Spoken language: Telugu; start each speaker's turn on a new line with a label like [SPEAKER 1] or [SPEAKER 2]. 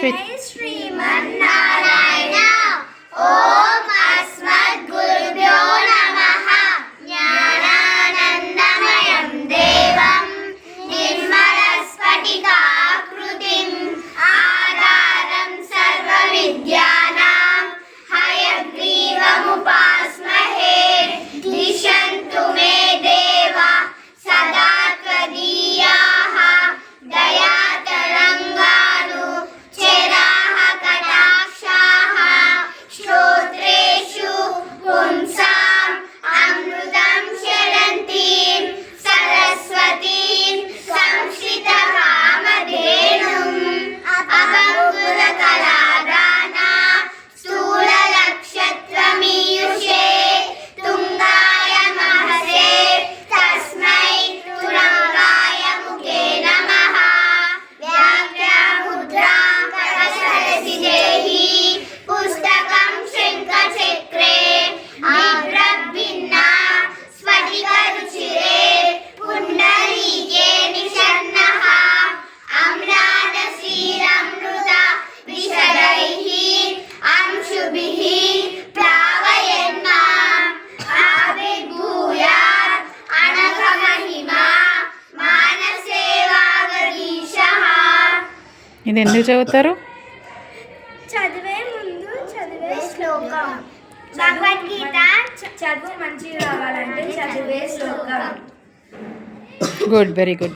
[SPEAKER 1] అశ్విత్.
[SPEAKER 2] శ్రీమన్నారాయణ. ఓం అస్మద్గురుభ్యో నమః. జ్ఞానానందమయం దేవం నిర్మలస్ఫటికాకృతిం ఆధారం సర్వవిద్యానాం హయగ్రీవముపాస్మహే. దిశन्तు మే దేవా సదా త్వదీయాః దయాతరంగాను చరాః కటాక్షాః. శ్రోత్రేషు పుంసాం అమృతం క్షరంతీం సరస్వతీం సంశ్రితకామధేనుం. అభంగురకళాదానా స్థూలనక్షత్రమీయుషే తుంగాయ మహసే తస్మై తురంగాయ ముఖే నమః. వ్యాఖ్యాముద్రాం కరసరసిజైః పుస్తకం శంఖచక్రే బిభ్రద్భిన్నా స్ఫటికరుచిరే పుండరీకే నిషన్నః. అమ్లానశీరమృత విశదైః అంశుభిః ప్లావయన్మాం. ఆవిర్భూయాత్ అనఘమహిమా మానసే వాగీశః.
[SPEAKER 1] ఇది ఎందుకు చదువుతారు?
[SPEAKER 2] చదివే ముందు చదివే శ్లోకం. భగవద్గీత చదువు మంచిగా రావాలంటే చదివే శ్లోకం.
[SPEAKER 1] Good, very good.